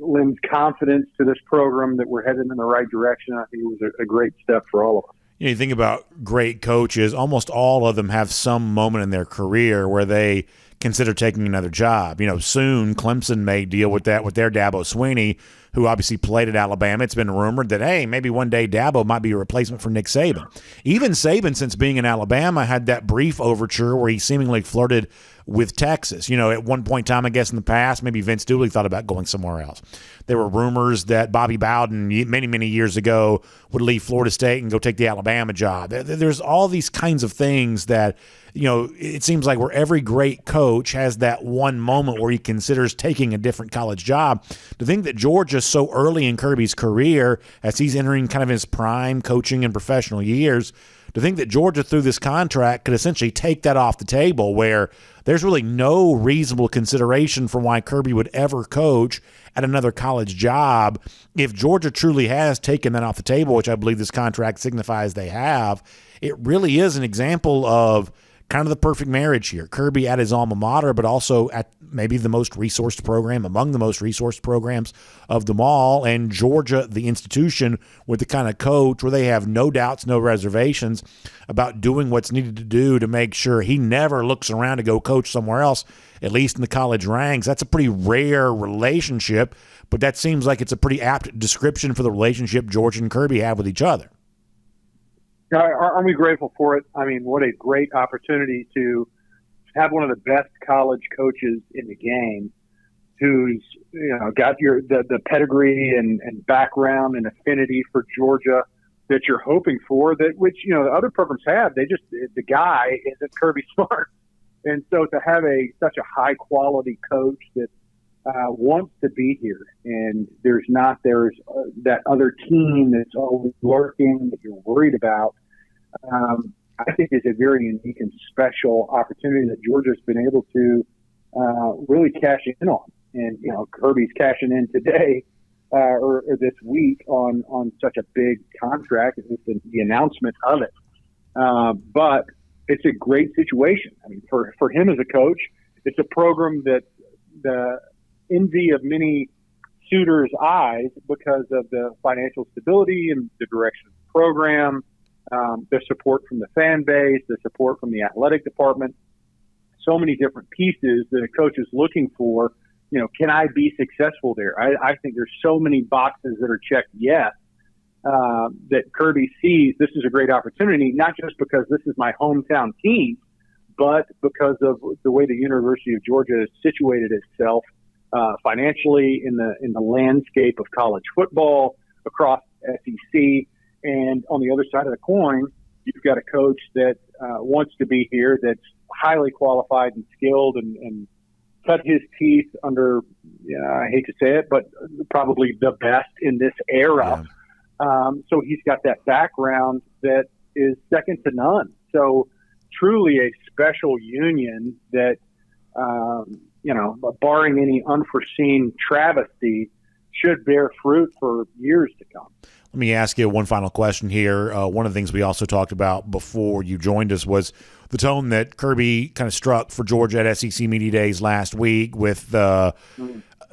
lends confidence to this program that we're headed in the right direction. I think it was a great step for all of us. You think about great coaches, almost all of them have some moment in their career where they consider taking another job. Soon Clemson may deal with that with their Dabo Swinney, who obviously played at Alabama. It's been rumored that, hey, maybe one day Dabo might be a replacement for Nick Saban. Even Saban, since being in Alabama, had that brief overture where he seemingly flirted with Texas. At one point in time, I guess in the past, maybe Vince Dooley thought about going somewhere else. There were rumors that Bobby Bowden, many, many years ago, would leave Florida State and go take the Alabama job. There's all these kinds of things that, it seems like where every great coach has that one moment where he considers taking a different college job. To think that Georgia so early in Kirby's career, as he's entering kind of his prime coaching and professional years, to think that Georgia through this contract could essentially take that off the table, where there's really no reasonable consideration for why Kirby would ever coach at another college job. If Georgia truly has taken that off the table, which I believe this contract signifies they have, it really is an example of kind of the perfect marriage here. Kirby at his alma mater, but also at maybe the most resourced program, among the most resourced programs of them all, and Georgia, the institution, with the kind of coach where they have no doubts, no reservations about doing what's needed to do to make sure he never looks around to go coach somewhere else, at least in the college ranks. That's a pretty rare relationship, but that seems like it's a pretty apt description for the relationship Georgia and Kirby have with each other. Aren't we grateful for it? I mean, what a great opportunity to have one of the best college coaches in the game who's, got the pedigree and background and affinity for Georgia that you're hoping for, that which, the other programs have. The guy isn't Kirby Smart. And so to have such a high quality coach that wants to be here, and there's that other team that's always lurking that you're worried about, I think is a very unique and special opportunity that Georgia's been able to really cash in on. And, Kirby's cashing in today or this week on such a big contract, at least the announcement of it. But it's a great situation. I mean, for him as a coach, it's a program that the envy of many suitors' eyes because of the financial stability and the direction of the program, the support from the fan base, the support from the athletic department, so many different pieces that a coach is looking for. Can I be successful there? I think there's so many boxes that are checked yes, that Kirby sees this is a great opportunity, not just because this is my hometown team, but because of the way the University of Georgia has situated itself financially in the landscape of college football across SEC. And on the other side of the coin, you've got a coach that wants to be here, that's highly qualified and skilled and cut his teeth under, I hate to say it, but probably the best in this era. Yeah. So he's got that background that is second to none. So truly a special union that, barring any unforeseen travesty, should bear fruit for years to come. Let me ask you one final question here. One of the things we also talked about before you joined us was the tone that Kirby kind of struck for Georgia at SEC Media Days last week with the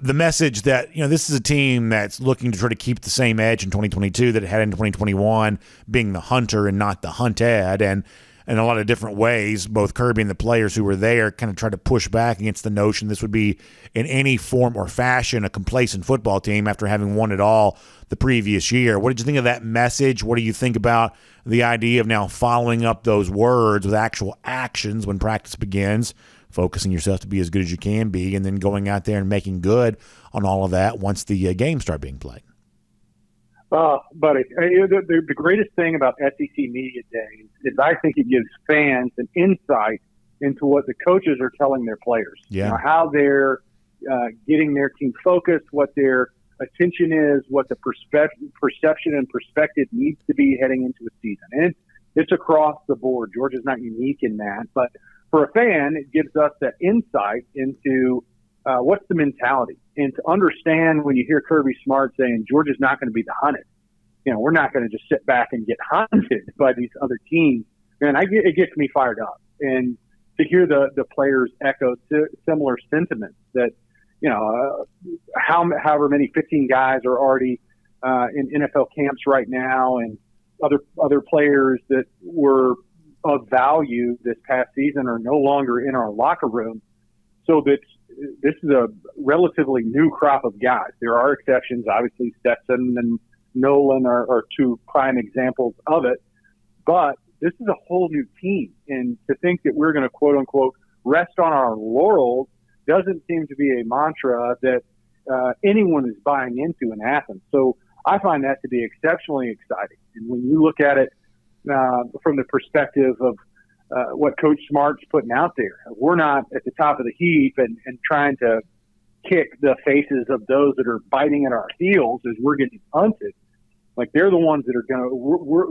message that, this is a team that's looking to try to keep the same edge in 2022 that it had in 2021, being the hunter and not the hunted. And in a lot of different ways, both Kirby and the players who were there kind of tried to push back against the notion this would be, in any form or fashion, a complacent football team after having won it all the previous year. What did you think of that message? What do you think about the idea of now following up those words with actual actions when practice begins, focusing yourself to be as good as you can be, and then going out there and making good on all of that once the games start being played? Buddy, the greatest thing about SEC Media Days is I think it gives fans an insight into what the coaches are telling their players. Yeah. How they're getting their team focused, what their attention is, what the perception and perspective needs to be heading into a season. And it's across the board. Georgia's not unique in that. But for a fan, it gives us that insight into what's the mentality. And to understand when you hear Kirby Smart saying Georgia's not going to be the hunted, we're not going to just sit back and get hunted by these other teams. And it gets me fired up. And to hear the players echo similar sentiments that, however many 15 guys are already in NFL camps right now, and other players that were of value this past season are no longer in our locker room. So that this is a relatively new crop of guys. There are exceptions, obviously. Stetson and Nolan are two prime examples of it, but this is a whole new team. And to think that we're going to, quote unquote, rest on our laurels doesn't seem to be a mantra that anyone is buying into in Athens. So I find that to be exceptionally exciting. And when you look at it from the perspective of what Coach Smart's putting out there, we're not at the top of the heap and trying to kick the faces of those that are biting at our heels as we're getting hunted. Like, they're the ones that are going to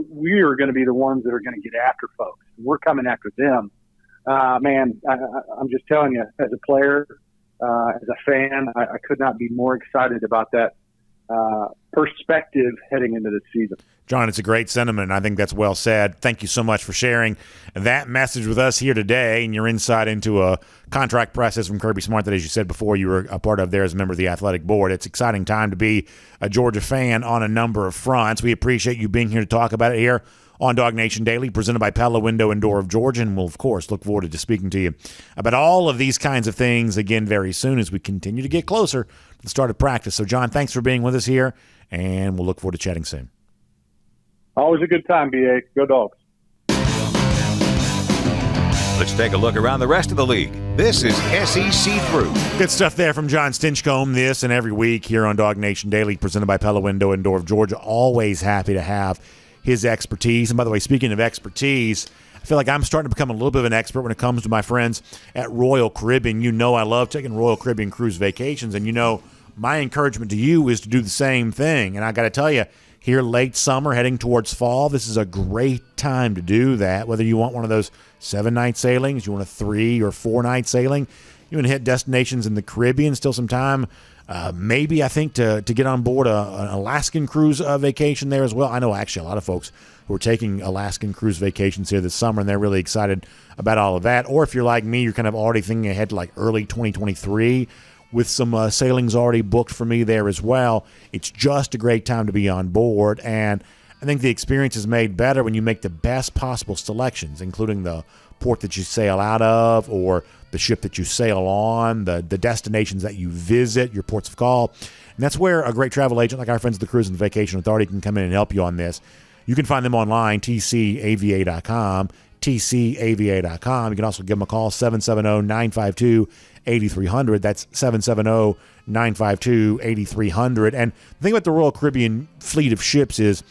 – we are going to be the ones that are going to get after folks. We're coming after them. Man, I'm just telling you, as a player, as a fan, I could not be more excited about that perspective heading into this season. John, it's a great sentiment. I think that's well said. Thank you so much for sharing that message with us here today and your insight into a contract process from Kirby Smart that, as you said before, you were a part of there as a member of the athletic board. It's an exciting time to be a Georgia fan on a number of fronts. We appreciate you being here to talk about it here on DawgNation Daily, presented by Pella Window and Door of Georgia. And we'll, of course, look forward to speaking to you about all of these kinds of things again very soon as we continue to get closer to the start of practice. So, John, thanks for being with us here, and we'll look forward to chatting soon. Always a good time, BA. Go Dogs. Let's take a look around the rest of the league. This is SEC Through. Good stuff there from John Stinchcomb this and every week here on DawgNation Daily, presented by Pella Window and Door of Georgia. Always happy to have his expertise. And by the way, speaking of expertise, I feel like I'm starting to become a little bit of an expert when it comes to my friends at Royal Caribbean. You know I love taking Royal Caribbean cruise vacations, and you know my encouragement to you is to do the same thing. And I got to tell you, here late summer, heading towards fall, this is a great time to do that. Whether you want one of those 7-night sailings, you want a 3 or 4-night sailing, you want to hit destinations in the Caribbean, still some time. Maybe, I think, to get on board an Alaskan cruise vacation there as well. I know actually a lot of folks who are taking Alaskan cruise vacations here this summer, and they're really excited about all of that. Or if you're like me, you're kind of already thinking ahead to like early 2023 with some sailings already booked for me there as well. It's just a great time to be on board, and I think the experience is made better when you make the best possible selections, including the port that you sail out of or the ship that you sail on, the destinations that you visit, your ports of call. And that's where a great travel agent like our friends at the Cruise and Vacation Authority can come in and help you on this. You can find them online, tcava.com, tcava.com. You can also give them a call, 770-952-8300. That's 770-952-8300. And the thing about the Royal Caribbean fleet of ships is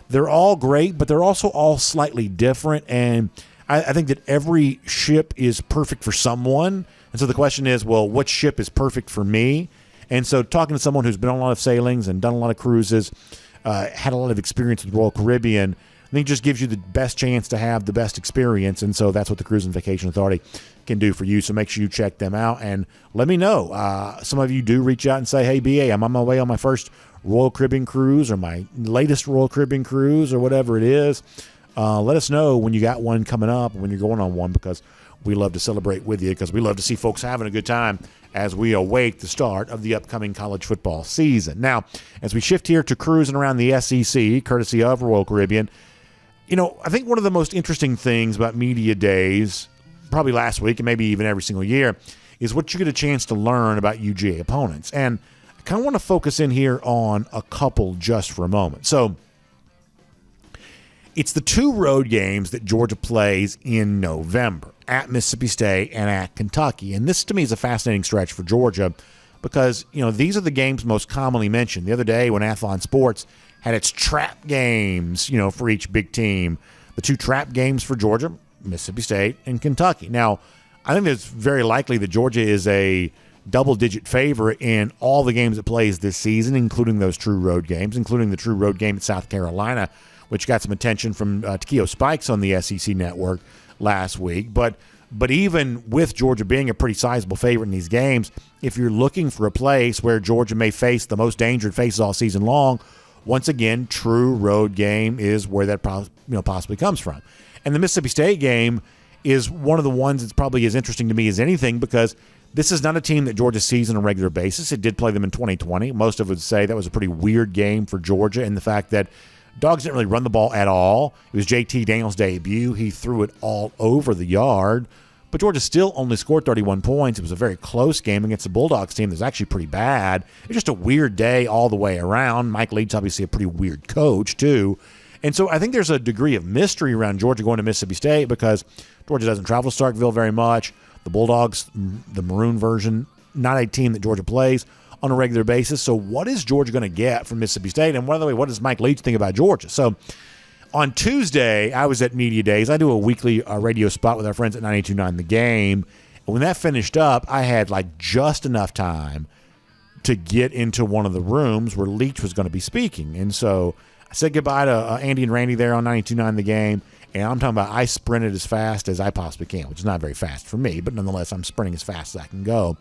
they're all great, but they're also all slightly different. And I think that every ship is perfect for someone. And so the question is, well, what ship is perfect for me? And so talking to someone who's been on a lot of sailings and done a lot of cruises, had a lot of experience with Royal Caribbean, I think it just gives you the best chance to have the best experience, and so that's what the Cruise and Vacation Authority can do for you. So make sure you check them out and let me know. Some of you do reach out and say, hey, BA, I'm on my way on my first Royal Caribbean cruise or my latest Royal Caribbean cruise or whatever it is. Let us know when you got one coming up, when you're going on one, because we love to celebrate with you, because we love to see folks having a good time as we await the start of the upcoming college football season. Now, as we shift here to cruising around the SEC, courtesy of Royal Caribbean, I think one of the most interesting things about media days, probably last week and maybe even every single year, is what you get a chance to learn about UGA opponents. And I kind of want to focus in here on a couple just for a moment. So it's the 2 road games that Georgia plays in November, at Mississippi State and at Kentucky. And this, to me, is a fascinating stretch for Georgia because, these are the games most commonly mentioned. The other day when Athlon Sports had its trap games, for each big team, the 2 trap games for Georgia, Mississippi State and Kentucky. Now, I think it's very likely that Georgia is a double-digit favorite in all the games it plays this season, including those true road games, including the true road game at South Carolina, which got some attention from Takeo Spikes on the SEC Network last week. But even with Georgia being a pretty sizable favorite in these games, if you're looking for a place where Georgia may face the most danger it faces all season long, once again, true road game is where that possibly comes from. And the Mississippi State game is one of the ones that's probably as interesting to me as anything because this is not a team that Georgia sees on a regular basis. It did play them in 2020. Most of us would say that was a pretty weird game for Georgia in the fact that Dogs didn't really run the ball at all. It was JT Daniels' debut. He threw it all over the yard. But Georgia still only scored 31 points. It was a very close game against the Bulldogs team that's actually pretty bad. It's just a weird day all the way around. Mike Leach, obviously a pretty weird coach, too. And so I think there's a degree of mystery around Georgia going to Mississippi State because Georgia doesn't travel to Starkville very much. The Bulldogs, the maroon version, not a team that Georgia plays on a regular basis. So what is Georgia going to get from Mississippi State? And by the way, what does Mike Leach think about Georgia? So on Tuesday, I was at Media Days. I do a weekly radio spot with our friends at 92.9 The Game. And when that finished up, I had just enough time to get into one of the rooms where Leach was going to be speaking. And so I said goodbye to Andy and Randy there on 92.9 The Game. And I'm talking about I sprinted as fast as I possibly can, which is not very fast for me, but nonetheless, I'm sprinting as fast as I can go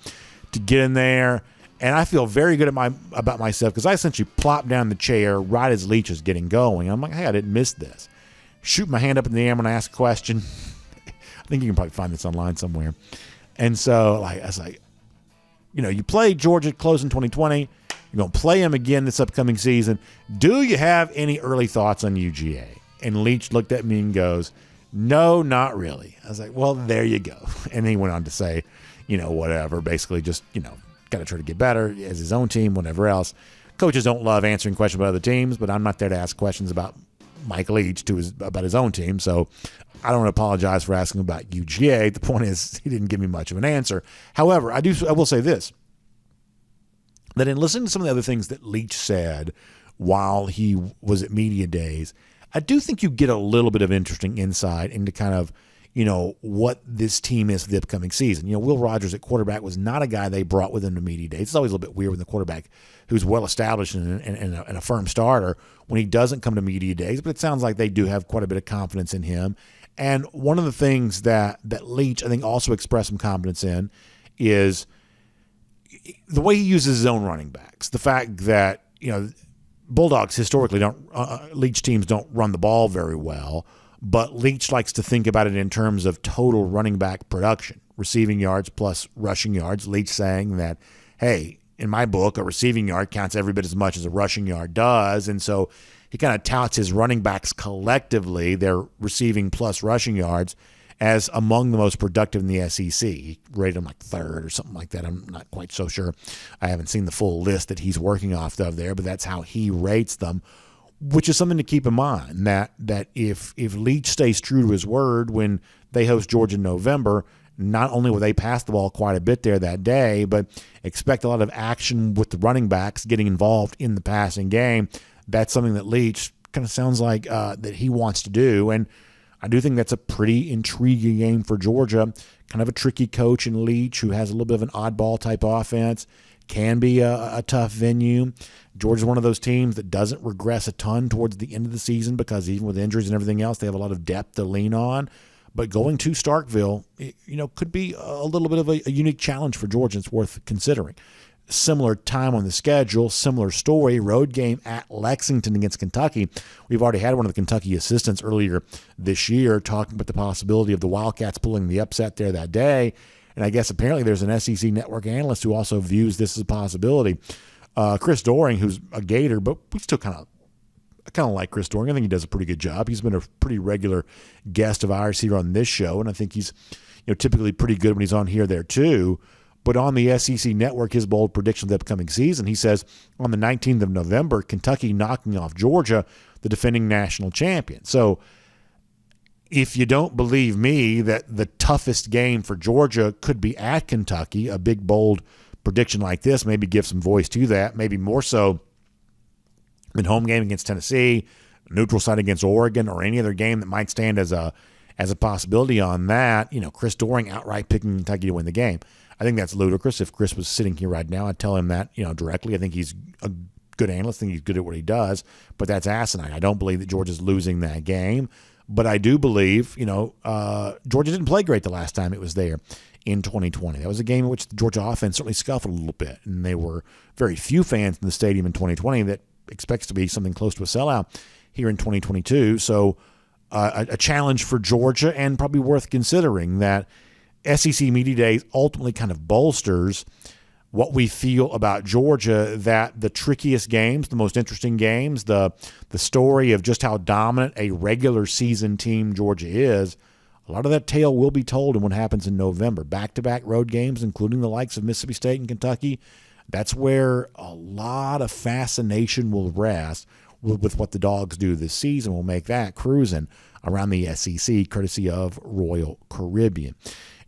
to get in there. And I feel very good about myself because I essentially plopped down the chair right as Leach is getting going. I'm like, hey, I didn't miss this. Shoot my hand up in the air when I ask a question. I think you can probably find this online somewhere. And so I was like, you played Georgia close in 2020. You're going to play them again this upcoming season. Do you have any early thoughts on UGA? And Leach looked at me and goes, no, not really. I was like, well, there you go. And he went on to say, whatever, basically just, got to try to get better as his own team, whatever else. Coaches don't love answering questions about other teams, but I'm not there to ask questions about Mike Leach about his own team, so I don't want to apologize for asking about UGA. The point is he didn't give me much of an answer. However, I will say this, that in listening to some of the other things that Leach said while he was at Media Days, I do think you get a little bit of interesting insight into kind of what this team is for the upcoming season. Will Rogers at quarterback was not a guy they brought with them to Media Days. It's always a little bit weird when the quarterback who's well-established and a firm starter, when he doesn't come to Media Days, but it sounds like they do have quite a bit of confidence in him. And one of the things that Leach, I think, also expressed some confidence in is the way he uses his own running backs. The fact that, Bulldogs historically Leach teams don't run the ball very well, but Leach likes to think about it in terms of total running back production, receiving yards plus rushing yards. Leach saying that, hey, in my book, a receiving yard counts every bit as much as a rushing yard does. And so he kind of touts his running backs collectively, their receiving plus rushing yards, as among the most productive in the SEC. He rated them like third or something like that. I'm not quite so sure. I haven't seen the full list that he's working off of there, but that's how he rates them. Which is something to keep in mind, that if Leach stays true to his word when they host Georgia in November, not only will they pass the ball quite a bit there that day, but expect a lot of action with the running backs getting involved in the passing game. That's something that Leach kind of sounds like that he wants to do. And I do think that's a pretty intriguing game for Georgia. Kind of a tricky coach in Leach who has a little bit of an oddball type offense. Can be a tough venue. Georgia's one of those teams that doesn't regress a ton towards the end of the season because even with injuries and everything else, they have a lot of depth to lean on. But going to Starkville, could be a little bit of a unique challenge for Georgia. It's worth considering. Similar time on the schedule, similar story, road game at Lexington against Kentucky. We've already had one of the Kentucky assistants earlier this year talking about the possibility of the Wildcats pulling the upset there that day. And I guess apparently there's an SEC network analyst who also views this as a possibility. Chris Doering, who's a Gator, but we still kind of like Chris Doering. I think he does a pretty good job. He's been a pretty regular guest of ours here on this show, and I think he's typically pretty good when he's on here there too. But on the SEC network, his bold prediction of the upcoming season, he says on the 19th of November, Kentucky knocking off Georgia, the defending national champion. So if you don't believe me that the toughest game for Georgia could be at Kentucky, a big, bold prediction like this, maybe give some voice to that, maybe more so in home game against Tennessee, neutral site against Oregon, or any other game that might stand as a possibility on that, Chris Doering outright picking Kentucky to win the game. I think that's ludicrous. If Chris was sitting here right now, I'd tell him that, directly. I think he's a good analyst. I think he's good at what he does, but that's asinine. I don't believe that Georgia's losing that game, but I do believe, Georgia didn't play great the last time it was there in 2020. That was a game in which the Georgia offense certainly scuffled a little bit, and there were very few fans in the stadium in 2020 that expects to be something close to a sellout here in 2022. So a challenge for Georgia, and probably worth considering that SEC Media Days ultimately kind of bolsters what we feel about Georgia, that the trickiest games, the most interesting games, the story of just how dominant a regular season team Georgia is, a lot of that tale will be told in what happens in November. Back-to-back road games, including the likes of Mississippi State and Kentucky. That's where a lot of fascination will rest with what the Dogs do this season. We'll make that cruising around the SEC, courtesy of Royal Caribbean.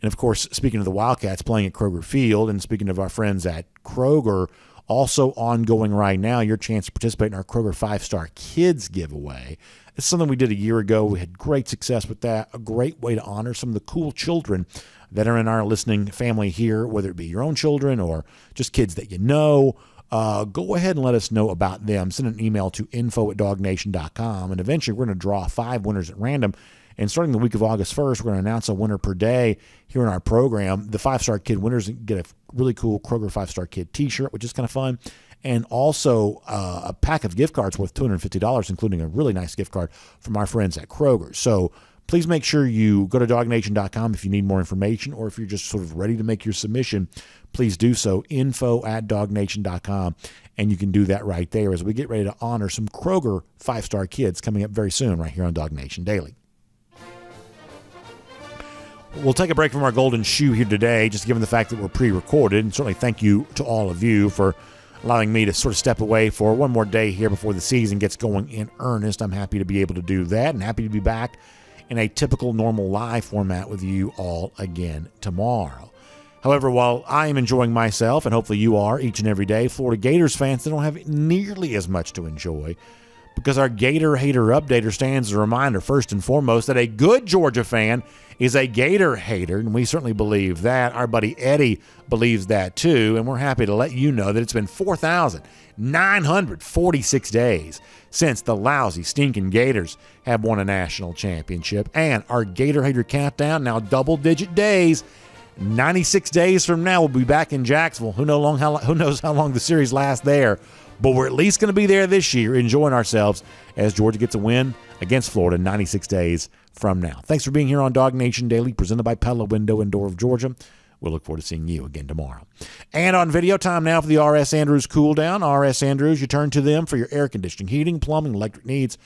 And, of course, speaking of the Wildcats playing at Kroger Field, and speaking of our friends at Kroger, also ongoing right now, your chance to participate in our Kroger 5-Star Kids giveaway. It's something we did a year ago. We had great success with that. A great way to honor some of the cool children that are in our listening family here, whether it be your own children or just kids that you know. Go ahead and let us know about them. Send an email to info@DawgNation.com, and eventually we're going to draw 5 winners at random. And starting the week of August 1st, we're going to announce a winner per day here in our program. The 5-Star Kid winners get a really cool Kroger 5-Star Kid t-shirt, which is kind of fun, and also a pack of gift cards worth $250, including a really nice gift card from our friends at Kroger. So please make sure you go to DawgNation.com if you need more information, or if you're just sort of ready to make your submission, please do so, info@DawgNation.com, and you can do that right there as we get ready to honor some Kroger 5-Star Kids coming up very soon right here on DawgNation Daily. We'll take a break from our golden shoe here today, just given the fact that we're pre-recorded, and certainly thank you to all of you for allowing me to sort of step away for one more day here before the season gets going in earnest. I'm happy to be able to do that, and happy to be back in a typical normal live format with you all again tomorrow. However, while I am enjoying myself, and hopefully you are each and every day, Florida Gators fans, they don't have nearly as much to enjoy, because our Gator Hater Updater stands as a reminder, first and foremost, that a good Georgia fan is a Gator hater, and we certainly believe that. Our buddy Eddie believes that too, and we're happy to let you know that it's been 4,946 days since the lousy, stinking Gators have won a national championship, and our Gator Hater countdown, now double-digit days. 96 days from now, we'll be back in Jacksonville. Who knows how long the series lasts there, but we're at least going to be there this year, enjoying ourselves as Georgia gets a win against Florida 96 days from now. Thanks for being here on DawgNation Daily, presented by Pella Window and Door of Georgia. We'll look forward to seeing you again tomorrow. And on video, time now for the R.S. Andrews Cool Down. R.S. Andrews, you turn to them for your air conditioning, heating, plumbing, electric needs.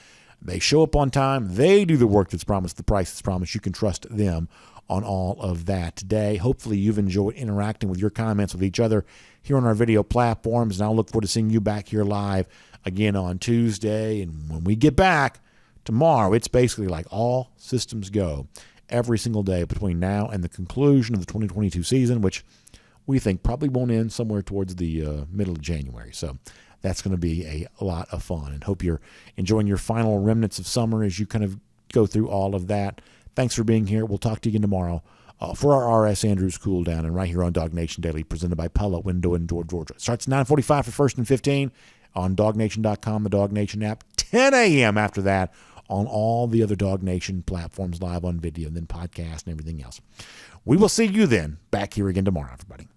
They show up on time. They do the work that's promised, the price that's promised. You can trust them on all of that today. Hopefully you've enjoyed interacting with your comments with each other here on our video platforms, and I'll look forward to seeing you back here live again on Tuesday. And when we get back tomorrow, it's basically like all systems go every single day between now and the conclusion of the 2022 season, which we think probably won't end somewhere towards the middle of January. So that's going to be a lot of fun, and hope you're enjoying your final remnants of summer as you kind of go through all of that. Thanks for being here. We'll talk to you again tomorrow for our R.S. Andrews Cool Down, and right here on DawgNation Daily, presented by Pella Window and Door, Georgia. Starts at 9:45 for First and 15 on DawgNation.com, the DawgNation app. 10 a.m. after that on all the other DawgNation platforms, live on video, and then podcast and everything else. We will see you then back here again tomorrow, everybody.